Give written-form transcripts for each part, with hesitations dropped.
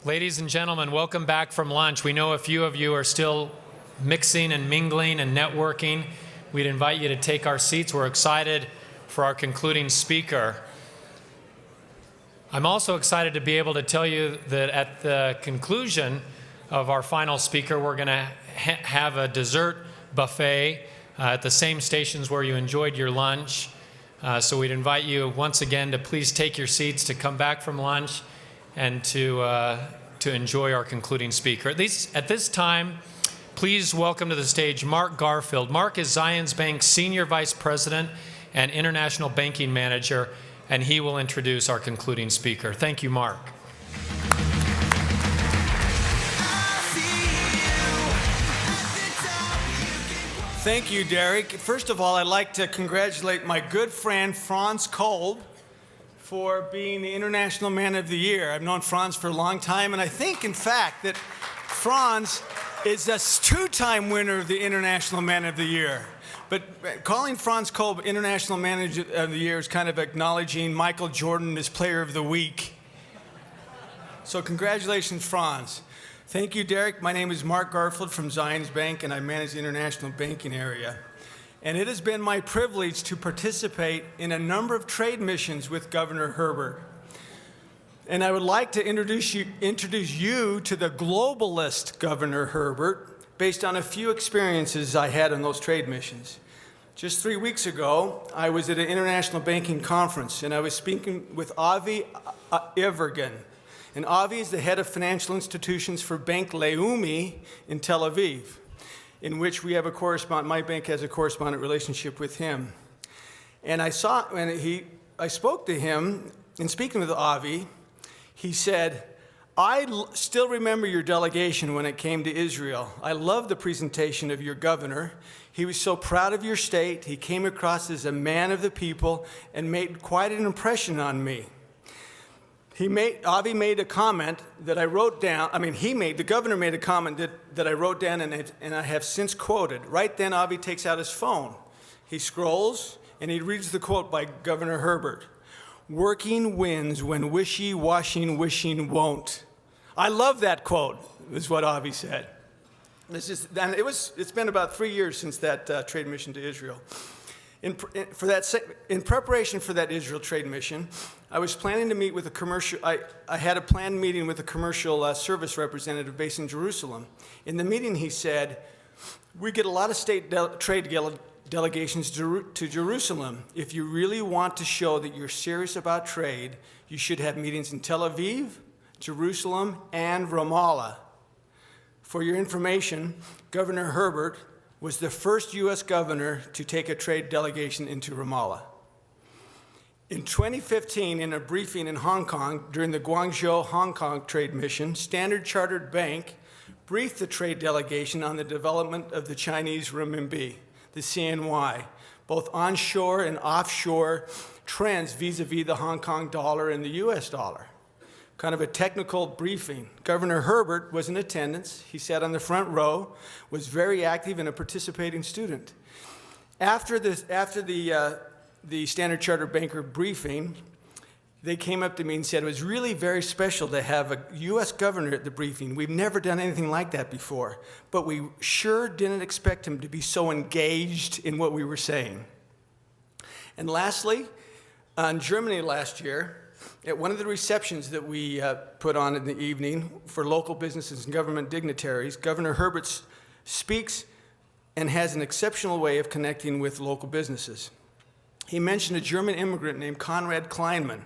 Ladies and gentlemen, welcome back from lunch. We know a few of you are still mixing and mingling and networking. We'd invite you to take our seats. We're excited for our concluding speaker. I'm also excited to be able to tell you that at the conclusion of our final speaker, we're going to have a dessert buffet at the same stations where you enjoyed your lunch. So we'd invite you once again to please take your seats, to come back from lunch, and to enjoy our concluding speaker. At this time, please welcome to the stage Mark Garfield. Mark is Zions Bank's Senior Vice President and International Banking Manager, and he will introduce our concluding speaker. Thank you, Mark. Thank you, Derek. First of all, I'd like to congratulate my good friend Franz Kolb for being the International Man of the Year. I've known Franz for a long time, and I think, in fact, that Franz is a two-time winner of the International Man of the Year. But calling Franz Kolb International Man of the Year is kind of acknowledging Michael Jordan as Player of the Week. So congratulations, Franz. Thank you, Derek. My name is Mark Garfield from Zions Bank, and I manage the international banking area. And it has been my privilege to participate in a number of trade missions with Governor Herbert. And I would like to introduce you to the globalist Governor Herbert based on a few experiences I had on those trade missions. Just 3 weeks ago, I was at an international banking conference, and I was speaking with Avi Evergan. And Avi is the head of financial institutions for Bank Leumi in Tel Aviv, in which we have my bank has a correspondent relationship with him. And I spoke to him, and speaking with Avi, he said, I still remember your delegation when it came to Israel. I love the presentation of your governor. He was so proud of your state. He came across as a man of the people and made quite an impression on me. Avi made a comment that I wrote down. The governor made a comment that I wrote down and I have since quoted. Right then, Avi takes out his phone. He scrolls and he reads the quote by Governor Herbert. Working wins when wishing won't. I love that quote, is what Avi said. It's been about 3 years since that trade mission to Israel. In preparation for that Israel trade mission, I was planning to meet with I had a planned meeting with a commercial service representative based in Jerusalem. In the meeting, he said, we get a lot of state trade delegations to Jerusalem. If you really want to show that you're serious about trade, you should have meetings in Tel Aviv, Jerusalem, and Ramallah. For your information, Governor Herbert was the first U.S. governor to take a trade delegation into Ramallah. In 2015, in a briefing in Hong Kong during the Guangzhou Hong Kong trade mission, Standard Chartered Bank briefed the trade delegation on the development of the Chinese renminbi, the CNY, both onshore and offshore trends vis-a-vis the Hong Kong dollar and the U.S. dollar. Kind of a technical briefing. Governor Herbert was in attendance. He sat on the front row, was very active and a participating student. After the Standard Chartered Banker briefing, they came up to me and said it was really very special to have a U.S. governor at the briefing. We've never done anything like that before, but we sure didn't expect him to be so engaged in what we were saying. And lastly, in Germany last year, at one of the receptions that we put on in the evening for local businesses and government dignitaries, Governor Herbert speaks and has an exceptional way of connecting with local businesses. He mentioned a German immigrant named Konrad Kleinman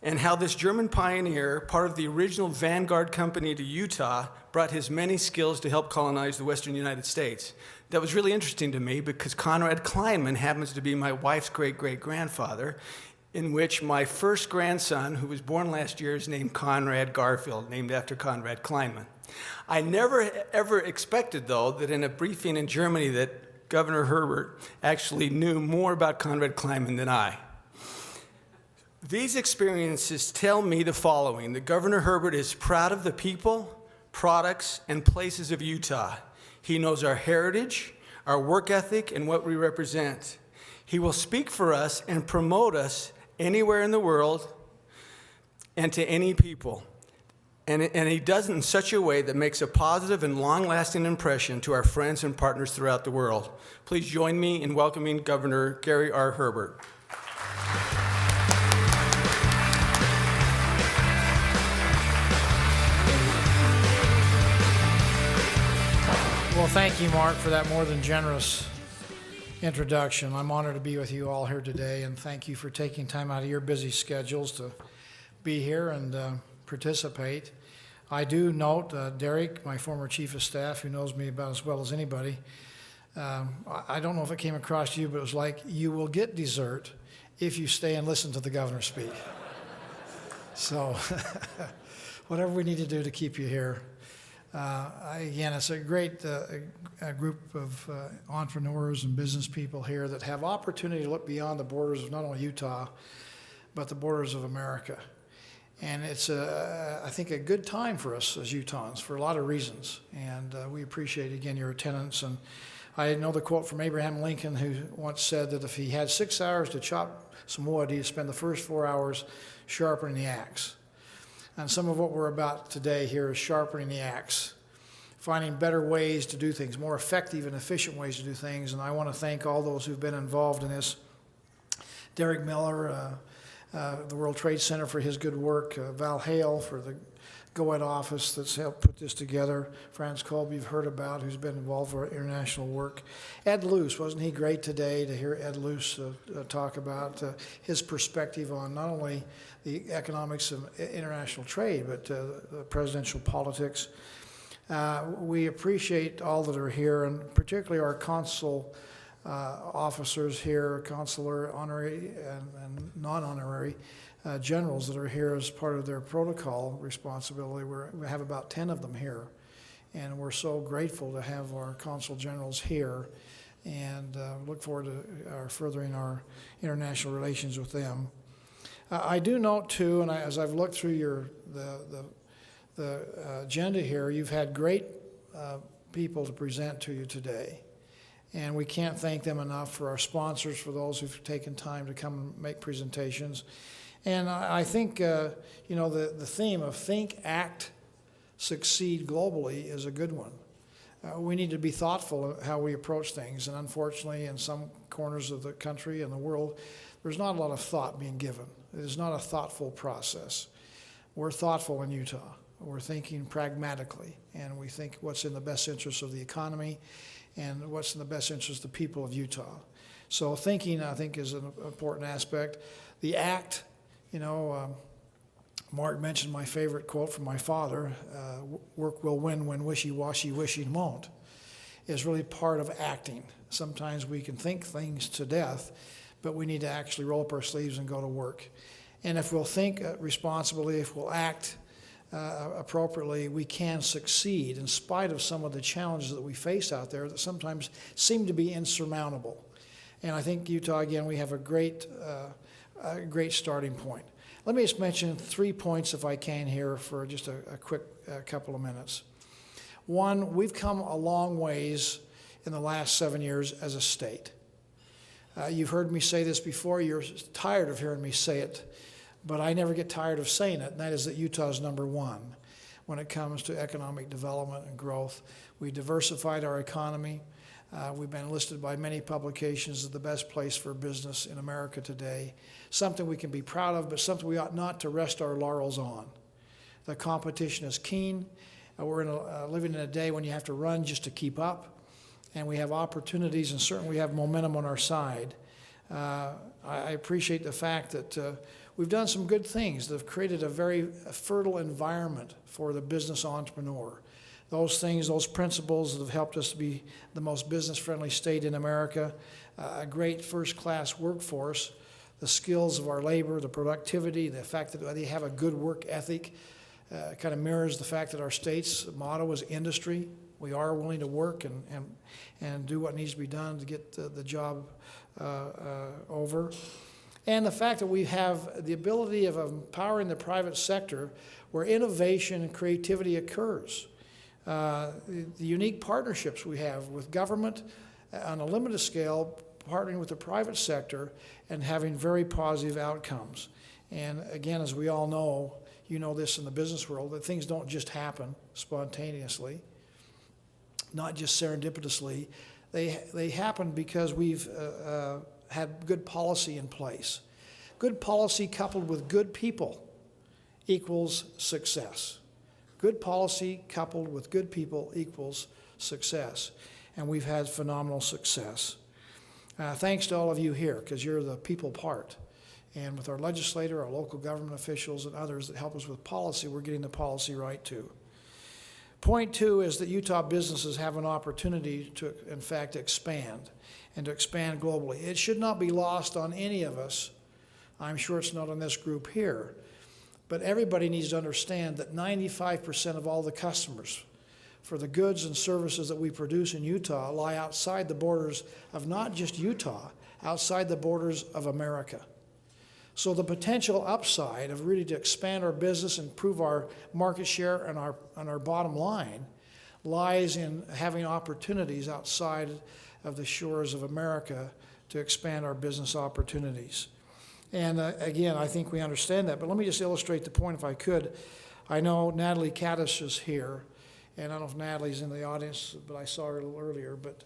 and how this German pioneer, part of the original Vanguard company to Utah, brought his many skills to help colonize the western United States. That was really interesting to me because Konrad Kleinman happens to be my wife's great-great-grandfather, in which my first grandson, who was born last year, is named Conrad Garfield, named after Konrad Kleinman. I never, ever expected, though, that in a briefing in Germany that Governor Herbert actually knew more about Konrad Kleinman than I. These experiences tell me the following, that Governor Herbert is proud of the people, products, and places of Utah. He knows our heritage, our work ethic, and what we represent. He will speak for us and promote us anywhere in the world and to any people. and he does it in such a way that makes a positive and long-lasting impression to our friends and partners throughout the world. Please join me in welcoming Governor Gary R. Herbert. Well, thank you, Mark, for that more than generous introduction. I'm honored to be with you all here today, and thank you for taking time out of your busy schedules to be here and participate. I do note Derek, my former chief of staff, who knows me about as well as anybody, I don't know if it came across to you, but it was like, you will get dessert if you stay and listen to the governor speak. So whatever we need to do to keep you here. Again, it's a great a group of entrepreneurs and business people here that have opportunity to look beyond the borders of not only Utah, but the borders of America. And it's, I think, a good time for us as Utahns for a lot of reasons. And we appreciate, again, your attendance. And I know the quote from Abraham Lincoln, who once said that if he had 6 hours to chop some wood, he'd spend the first 4 hours sharpening the axe. And some of what we're about today here is sharpening the axe, finding better ways to do things, more effective and efficient ways to do things. And I want to thank all those who've been involved in this. Derek Miller, the World Trade Center for his good work, Val Hale for the GoEd office that's helped put this together, Franz Kolb you've heard about, who's been involved for international work. Ed Luce, wasn't he great today to hear Ed Luce talk about his perspective on not only the economics of international trade, but presidential politics. We appreciate all that are here, and particularly our consul officers here, consular, honorary, and non-honorary generals that are here as part of their protocol responsibility. We have about 10 of them here, and we're so grateful to have our consul generals here, and look forward to furthering our international relations with them. I do note too, and as I've looked through the agenda here, you've had great people to present to you today. And we can't thank them enough for our sponsors, for those who've taken time to come and make presentations. And I think, the theme of think, act, succeed globally is a good one. We need to be thoughtful of how we approach things. And unfortunately, in some corners of the country and the world, there's not a lot of thought being given. It is not a thoughtful process. We're thoughtful in Utah. We're thinking pragmatically, and we think what's in the best interest of the economy and what's in the best interest of the people of Utah. So thinking, I think, is an important aspect. The act, Mark mentioned my favorite quote from my father, work will win when wishy-washy wishing won't, is really part of acting. Sometimes we can think things to death, but we need to actually roll up our sleeves and go to work. And if we'll think responsibly, if we'll act appropriately, we can succeed in spite of some of the challenges that we face out there that sometimes seem to be insurmountable. And I think Utah, again, we have a great starting point. Let me just mention 3 points, if I can, here for just a quick couple of minutes. One, we've come a long ways in the last 7 years as a state. You've heard me say this before. You're tired of hearing me say it, but I never get tired of saying it, and that is that Utah is number one when it comes to economic development and growth. We diversified our economy. We've been listed by many publications as the best place for business in America today, something we can be proud of, but something we ought not to rest our laurels on. The competition is keen. We're living in a day when you have to run just to keep up, and we have opportunities, and certainly we have momentum on our side. I appreciate the fact that we've done some good things that have created a very fertile environment for the business entrepreneur. Those things, those principles that have helped us to be the most business-friendly state in America, a great first-class workforce, the skills of our labor, the productivity, the fact that they have a good work ethic, kind of mirrors the fact that our state's motto is industry. We are willing to work and do what needs to be done to get the job over. And the fact that we have the ability of empowering the private sector where innovation and creativity occurs. The unique partnerships we have with government on a limited scale, partnering with the private sector and having very positive outcomes. And again, as we all know, you know this in the business world, that things don't just happen spontaneously, not just serendipitously. They happen because we've had good policy in place. Good policy coupled with good people equals success. Good policy coupled with good people equals success. And we've had phenomenal success. Thanks to all of you here, because you're the people part. And with our legislator, our local government officials, and others that help us with policy, we're getting the policy right too. Point two is that Utah businesses have an opportunity to, in fact, expand and to expand globally. It should not be lost on any of us. I'm sure it's not on this group here. But everybody needs to understand that 95% of all the customers for the goods and services that we produce in Utah lie outside the borders of not just Utah, outside the borders of America. So the potential upside of really to expand our business and improve our market share and our bottom line lies in having opportunities outside of the shores of America to expand our business opportunities. And again, I think we understand that. But let me just illustrate the point if I could. I know Natalie Caddis is here, and I don't know if Natalie's in the audience, but I saw her a little earlier. But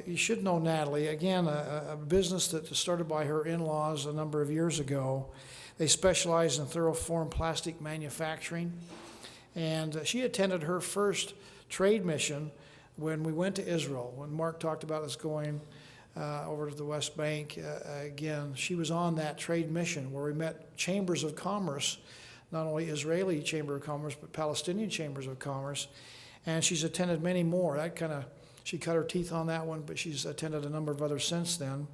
you should know Natalie. Again, a business that was started by her in-laws a number of years ago. They specialize in thermoform plastic manufacturing. And she attended her first trade mission when we went to Israel, when Mark talked about us going over to the West Bank. Again, she was on that trade mission where we met chambers of commerce, not only Israeli Chamber of Commerce, but Palestinian chambers of commerce. And she's attended many more. She cut her teeth on that one, but she's attended a number of others since then.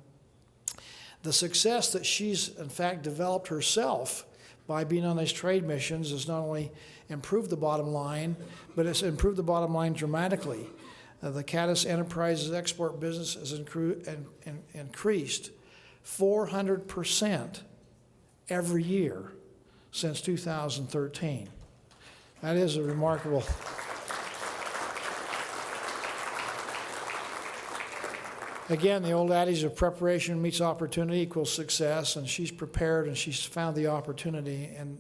The success that she's, in fact, developed herself by being on these trade missions has not only improved the bottom line, but it's improved the bottom line dramatically. The Caddis Enterprises export business has increased 400% every year since 2013. That is a remarkable. Again, the old adage of preparation meets opportunity equals success, and she's prepared and she's found the opportunity, and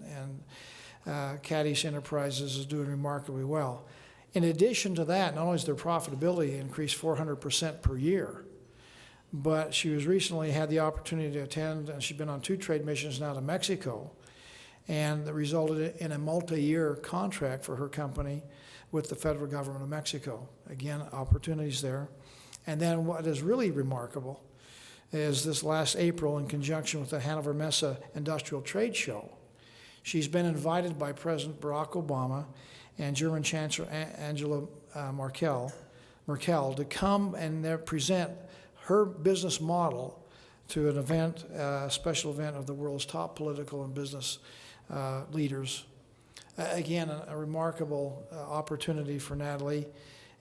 Caddis Enterprises is doing remarkably well. In addition to that, not only is their profitability increased 400% per year, but she was recently had the opportunity to attend, and she's been on 2 trade missions now to Mexico, and that resulted in a multi-year contract for her company with the federal government of Mexico. Again, opportunities there. And then what is really remarkable is this last April, in conjunction with the Hanover Messe Industrial Trade Show, she's been invited by President Barack Obama and German Chancellor Angela Merkel to come and present her business model to an event, a special event of the world's top political and business leaders. Again, a remarkable opportunity for Natalie,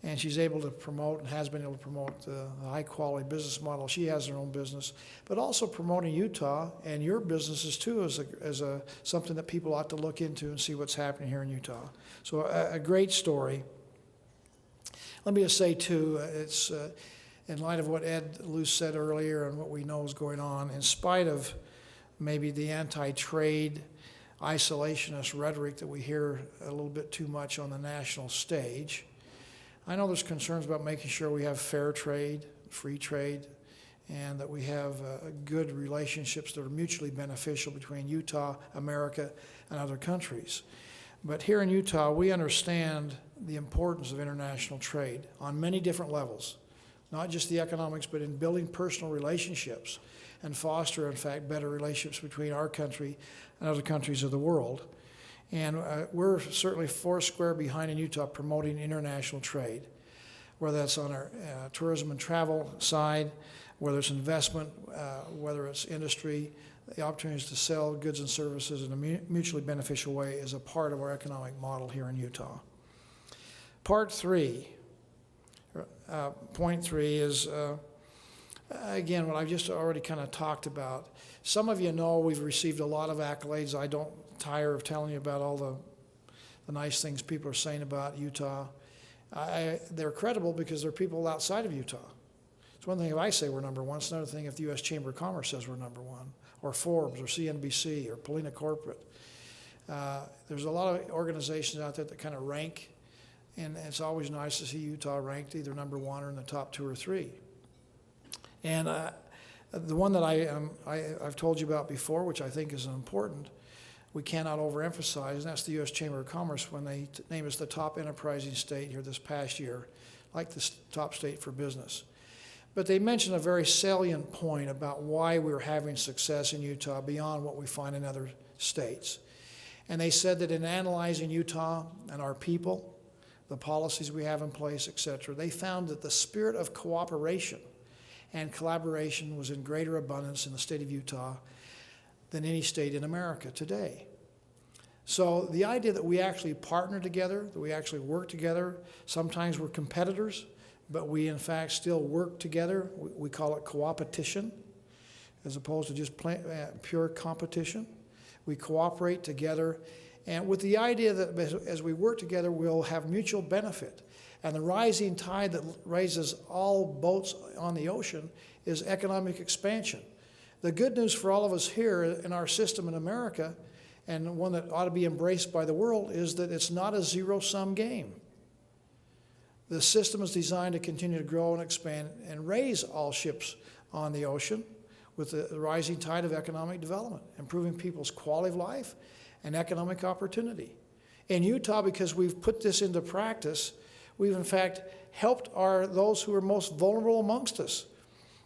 and she's able to promote and has been able to promote the high-quality business model. She has her own business, but also promoting Utah and your businesses too as something that people ought to look into and see what's happening here in Utah. So a great story. Let me just say too, it's in light of what Ed Luce said earlier and what we know is going on, in spite of maybe the anti-trade isolationist rhetoric that we hear a little bit too much on the national stage, I know there's concerns about making sure we have fair trade, free trade, and that we have good relationships that are mutually beneficial between Utah, America, and other countries. But here in Utah, we understand the importance of international trade on many different levels, not just the economics, but in building personal relationships and foster, in fact, better relationships between our country and other countries of the world. And we're certainly foursquare behind in Utah promoting international trade, whether that's on our tourism and travel side, whether it's investment, whether it's industry. The opportunities to sell goods and services in a mutually beneficial way is a part of our economic model here in Utah. Point three is, again, what I've just already kind of talked about. Some of you know we've received a lot of accolades. I don't tire of telling you about all the nice things people are saying about Utah. They're credible because they're people outside of Utah. It's one thing if I say we're number one. It's another thing if the U.S. Chamber of Commerce says we're number one, or Forbes, or CNBC, or Polina Corporate. There's a lot of organizations out there that kind of rank, and it's always nice to see Utah ranked either number one or in the top 2 or 3. And the one that I've told you about before, which I think is important, we cannot overemphasize, and that's the U.S. Chamber of Commerce when they named us the top enterprising state here this past year, like the top state for business. But they mentioned a very salient point about why we're having success in Utah beyond what we find in other states. And they said that in analyzing Utah and our people, the policies we have in place, et cetera, they found that the spirit of cooperation and collaboration was in greater abundance in the state of Utah than any state in America today. So the idea that we actually partner together, that we actually work together, sometimes we're competitors, but we in fact still work together. We call it coopetition, as opposed to just pure competition. We cooperate together, and with the idea that as we work together, we'll have mutual benefit. And the rising tide that raises all boats on the ocean is economic expansion. The good news for all of us here in our system in America, and one that ought to be embraced by the world, is that it's not a zero-sum game. The system is designed to continue to grow and expand and raise all ships on the ocean with the rising tide of economic development, improving people's quality of life and economic opportunity. In Utah, because we've put this into practice, we've in fact helped those who are most vulnerable amongst us.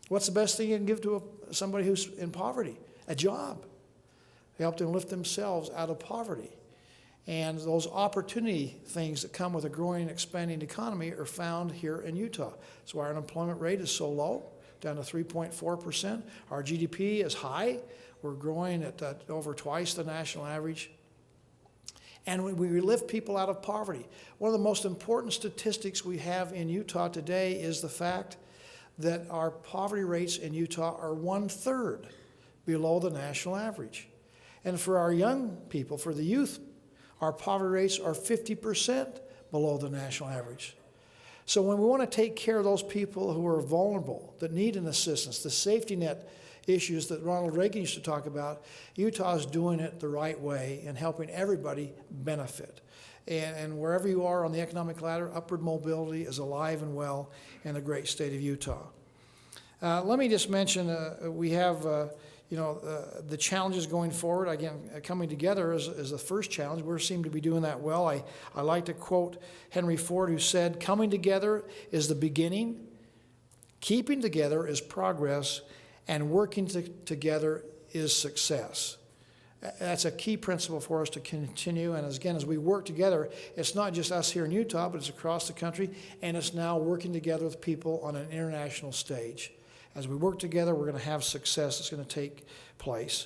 What's the best thing you can give to somebody who's in poverty? A job. Help them lift themselves out of poverty. And those opportunity things that come with a growing and expanding economy are found here in Utah. That's why our unemployment rate is so low, down to 3.4%. Our GDP is high. We're growing at over twice the national average. And we lift people out of poverty. One of the most important statistics we have in Utah today is the fact that our poverty rates in Utah are 1/3 below the national average. And for our young people, for the youth, our poverty rates are 50% below the national average. So when we want to take care of those people who are vulnerable, that need an assistance, the safety net issues that Ronald Reagan used to talk about, Utah is doing it the right way and helping everybody benefit. And wherever you are on the economic ladder, upward mobility is alive and well in the great state of Utah. Let me just mention we have the challenges going forward. Again, coming together is the first challenge. We seem to be doing that well. I like to quote Henry Ford, who said, "Coming together is the beginning, keeping together is progress, and working together is success." That's a key principle for us to continue. And as we work together, it's not just us here in Utah, but it's across the country, and it's now working together with people on an international stage. As we work together, we're going to have success that's going to take place.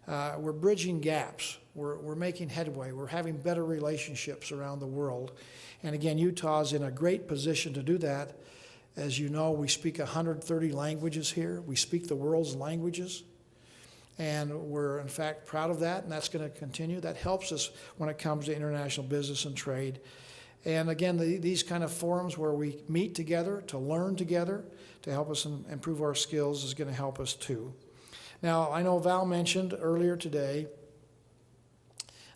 We're bridging gaps. We're making headway. We're having better relationships around the world. And again, Utah is in a great position to do that. As you know, we speak 130 languages here. We speak the world's languages. And we're, in fact, proud of that, and that's going to continue. That helps us when it comes to international business and trade. And again, these kind of forums where we meet together, to learn together, to help us improve our skills is going to help us too. Now, I know Val mentioned earlier today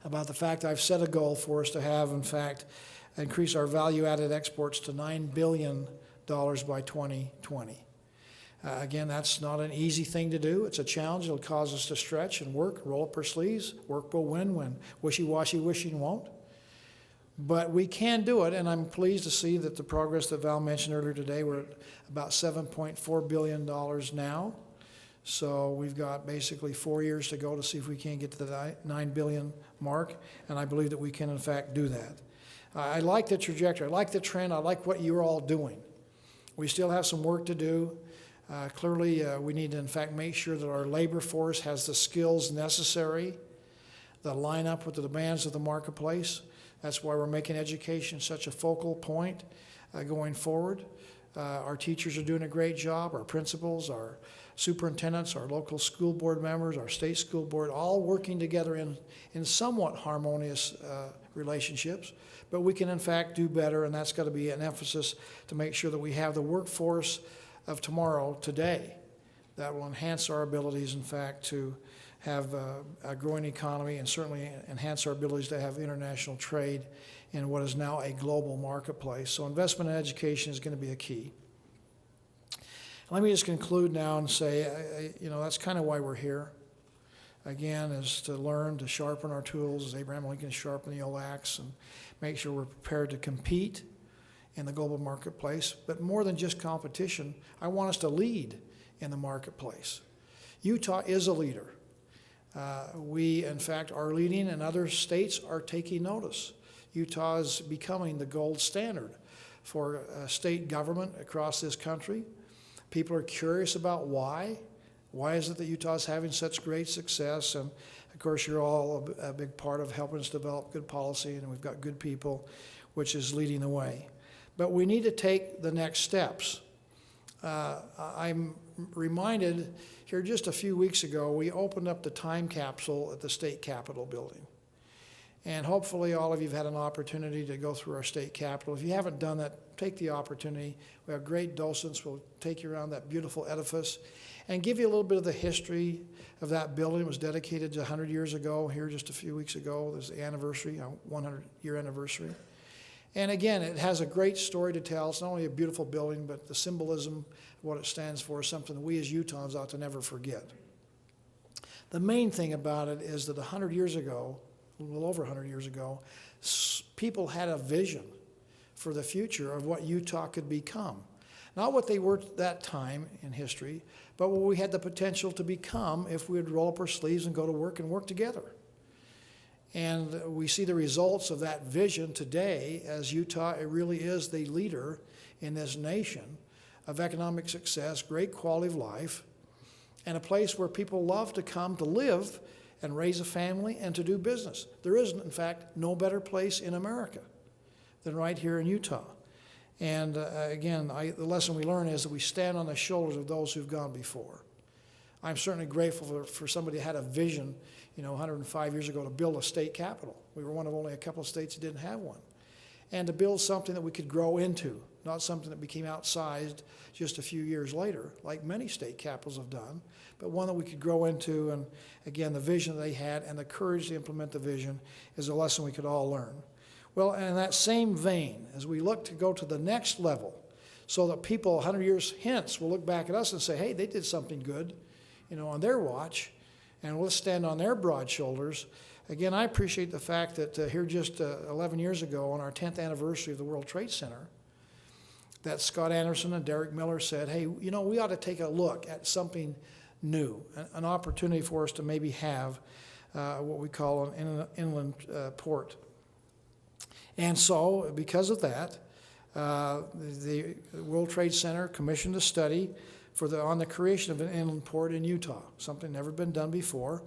about the fact I've set a goal for us to have, in fact, increase our value-added exports to $9 billion by 2020. Again, that's not an easy thing to do. It's a challenge. It'll cause us to stretch and work, roll up our sleeves. Work will win when wishy-washy wishing won't. But we can do it, and I'm pleased to see that the progress that Val mentioned earlier today, we're at about $7.4 billion now. So we've got basically 4 years to go to see if we can get to the $9 billion mark, and I believe that we can, in fact, do that. I like the trajectory. I like the trend. I like what you're all doing. We still have some work to do. Clearly, we need to, in fact, make sure that our labor force has the skills necessary that line up with the demands of the marketplace. That's why we're making education such a focal point going forward. Our teachers are doing a great job. Our principals, our superintendents, our local school board members, our state school board, all working together in somewhat harmonious relationships. But we can, in fact, do better, and that's got to be an emphasis to make sure that we have the workforce of tomorrow, today, that will enhance our abilities, in fact, to have a growing economy and certainly enhance our abilities to have international trade in what is now a global marketplace. So investment in education is going to be a key. Let me just conclude now and say, that's kind of why we're here. Again, is to learn, to sharpen our tools, as Abraham Lincoln sharpened the old axe, and make sure we're prepared to compete in the global marketplace. But more than just competition, I want us to lead in the marketplace. Utah is a leader. We, in fact, are leading, and other states are taking notice. Utah is becoming the gold standard for state government across this country. People are curious about why. Why is it that Utah is having such great success? And of course, you're all a big part of helping us develop good policy, and we've got good people, which is leading the way. But we need to take the next steps. I'm reminded here just a few weeks ago, we opened up the time capsule at the state capitol building. And hopefully all of you have had an opportunity to go through our state capitol. If you haven't done that, take the opportunity. We have great docents. We'll take you around that beautiful edifice and give you a little bit of the history of that building. It was dedicated 100 years ago, here just a few weeks ago. There's the anniversary, 100-year anniversary. And again, it has a great story to tell. It's not only a beautiful building, but the symbolism of what it stands for is something that we as Utahns ought to never forget. The main thing about it is that 100 years ago, a little over 100 years ago, people had a vision for the future of what Utah could become. Not what they were at that time in history, but what we had the potential to become if we would roll up our sleeves and go to work and work together. And we see the results of that vision today as Utah, it really is the leader in this nation of economic success, great quality of life, and a place where people love to come to live and raise a family and to do business. There is, in fact, no better place in America than right here in Utah. And again, the lesson we learn is that we stand on the shoulders of those who've gone before. I'm certainly grateful for somebody who had a vision, 105 years ago to build a state capitol. We were one of only a couple of states that didn't have one. And to build something that we could grow into, not something that became outsized just a few years later, like many state capitals have done, but one that we could grow into. And again, the vision they had and the courage to implement the vision is a lesson we could all learn. Well, in that same vein, as we look to go to the next level, so that people 100 years hence will look back at us and say, hey, they did something good, on their watch, and we'll stand on their broad shoulders. Again, I appreciate the fact that here just 11 years ago on our 10th anniversary of the World Trade Center, that Scott Anderson and Derek Miller said, hey, we ought to take a look at something new, an opportunity for us to maybe have what we call an inland port. And so, because of that, the World Trade Center commissioned a study on the creation of an inland port in Utah, something never been done before.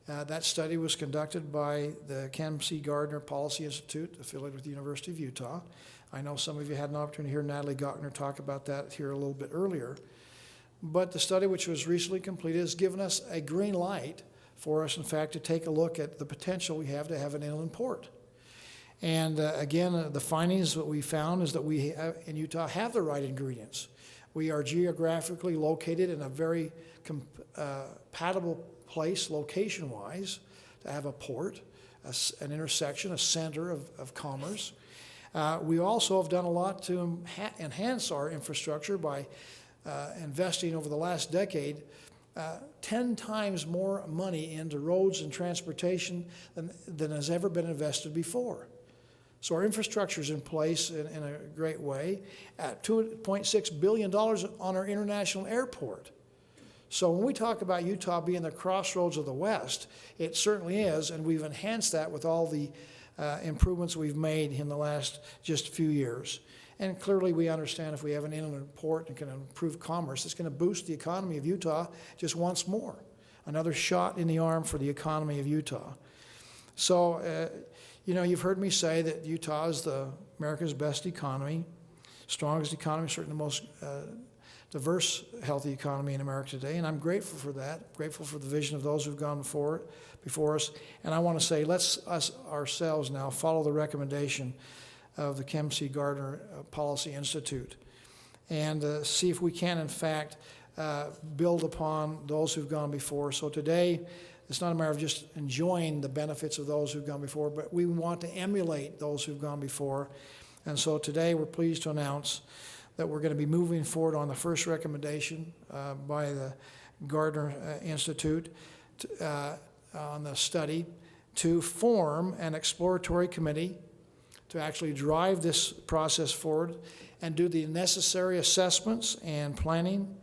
That study was conducted by the Ken C. Gardner Policy Institute, affiliated with the University of Utah. I know some of you had an opportunity to hear Natalie Gochner talk about that here a little bit earlier. But the study, which was recently completed, has given us a green light for us, in fact, to take a look at the potential we have to have an inland port. And again, the findings that we found is that we in Utah have the right ingredients. We are geographically located in a very compatible place, location-wise, to have a port, an intersection, a center of commerce. We also have done a lot to enhance our infrastructure by investing over the last decade 10 times more money into roads and transportation than has ever been invested before. So our infrastructure is in place in a great way. At $2.6 billion on our international airport. So when we talk about Utah being the crossroads of the West, it certainly is, and we've enhanced that with all the improvements we've made in the last just few years. And clearly we understand if we have an inland port and can improve commerce, it's going to boost the economy of Utah just once more. Another shot in the arm for the economy of Utah. So, you've heard me say that Utah is America's best economy, strongest economy, certainly the most diverse, healthy economy in America today, and I'm grateful for that, grateful for the vision of those who've gone before us. And I want to say, let's us ourselves now follow the recommendation of the Ken C. Gardner Policy Institute and see if we can, in fact, build upon those who've gone before. So today, It's not a matter of just enjoying the benefits of those who've gone before, but we want to emulate those who've gone before. And so today we're pleased to announce that we're going to be moving forward on the first recommendation by the Gardner Institute on the study to form an exploratory committee to actually drive this process forward and do the necessary assessments and planning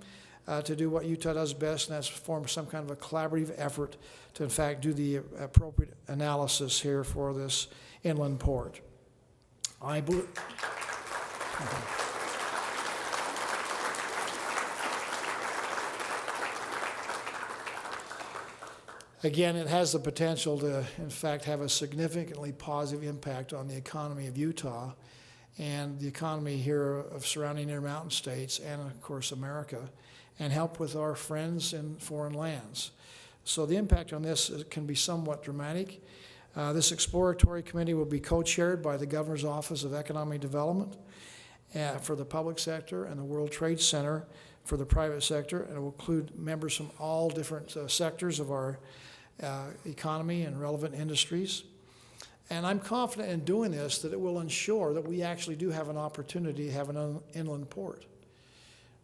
to do what Utah does best, and that's form some kind of a collaborative effort to, in fact, do the appropriate analysis here for this inland port. I believe. Again, it has the potential to, in fact, have a significantly positive impact on the economy of Utah and the economy here of surrounding Intermountain states and, of course, America, and help with our friends in foreign lands. So the impact on this can be somewhat dramatic. This exploratory committee will be co-chaired by the Governor's Office of Economic Development for the public sector and the World Trade Center for the private sector, and it will include members from all different sectors of our economy and relevant industries. And I'm confident in doing this that it will ensure that we actually do have an opportunity to have an inland port.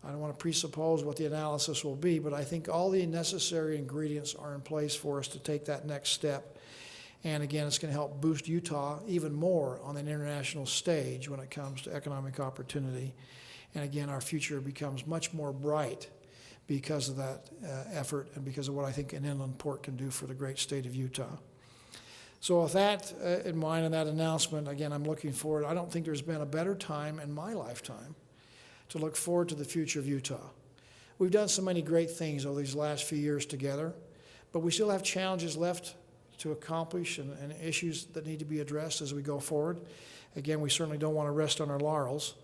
I don't want to presuppose what the analysis will be, but I think all the necessary ingredients are in place for us to take that next step. And again, it's going to help boost Utah even more on an international stage when it comes to economic opportunity. And again, our future becomes much more bright because of that effort and because of what I think an inland port can do for the great state of Utah. So with that in mind and that announcement, again, I'm looking forward. I don't think there's been a better time in my lifetime to look forward to the future of Utah. We've done so many great things over these last few years together, but we still have challenges left to accomplish and issues that need to be addressed as we go forward. Again, we certainly don't want to rest on our laurels.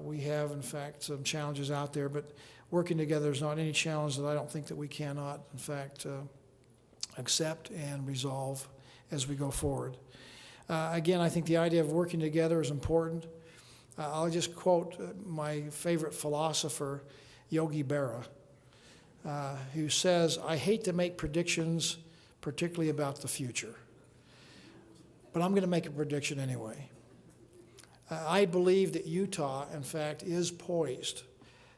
We have, in fact, some challenges out there, but working together is not any challenge that I don't think that we cannot, in fact, accept and resolve as we go forward. Again, I think the idea of working together is important. I'll just quote my favorite philosopher, Yogi Berra, who says, "I hate to make predictions, particularly about the future, but I'm going to make a prediction anyway." I believe that Utah, in fact, is poised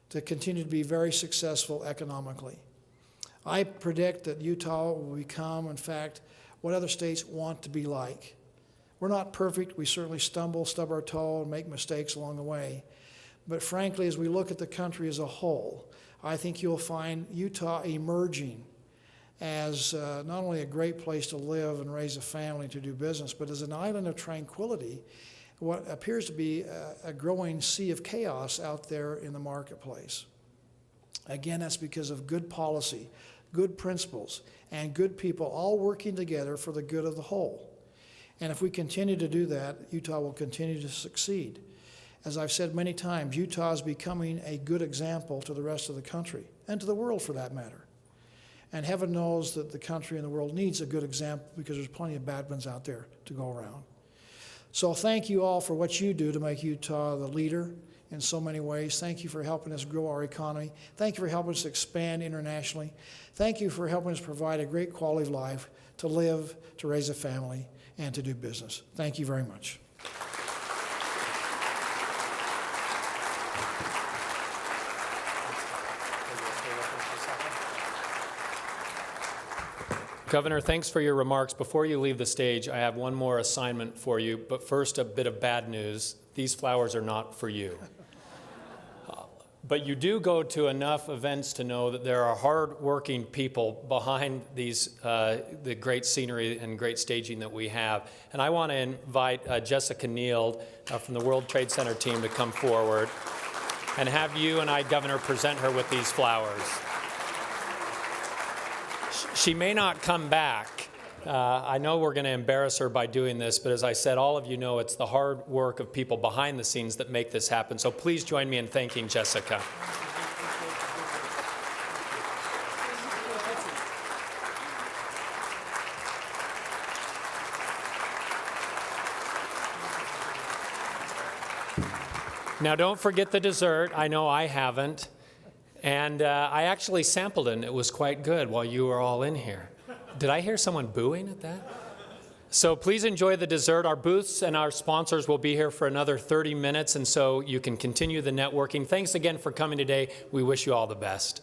to continue to be very successful economically. I predict that Utah will become, in fact, what other states want to be like. We're not perfect. We certainly stumble, stub our toe, and make mistakes along the way. But frankly, as we look at the country as a whole, I think you'll find Utah emerging as not only a great place to live and raise a family, to do business, but as an island of tranquility, what appears to be a growing sea of chaos out there in the marketplace. Again, that's because of good policy, good principles, and good people all working together for the good of the whole. And if we continue to do that, Utah will continue to succeed. As I've said many times, Utah is becoming a good example to the rest of the country, and to the world for that matter. And heaven knows that the country and the world needs a good example because there's plenty of bad ones out there to go around. So thank you all for what you do to make Utah the leader in so many ways. Thank you for helping us grow our economy. Thank you for helping us expand internationally. Thank you for helping us provide a great quality of life to live, to raise a family, and to do business. Thank you very much. Governor, thanks for your remarks. Before you leave the stage, I have one more assignment for you, but first a bit of bad news. These flowers are not for you. But you do go to enough events to know that there are hard-working people behind these, the great scenery and great staging that we have. And I want to invite Jessica Neal from the World Trade Center team to come forward and have you and I, Governor, present her with these flowers. She may not come back. I know we're going to embarrass her by doing this, but as I said, all of you know it's the hard work of people behind the scenes that make this happen. So please join me in thanking Jessica. Now, don't forget the dessert. I know I haven't. And I actually sampled it, and it was quite good while you were all in here. Did I hear someone booing at that? So please enjoy the dessert. Our booths and our sponsors will be here for another 30 minutes, and so you can continue the networking. Thanks again for coming today. We wish you all the best.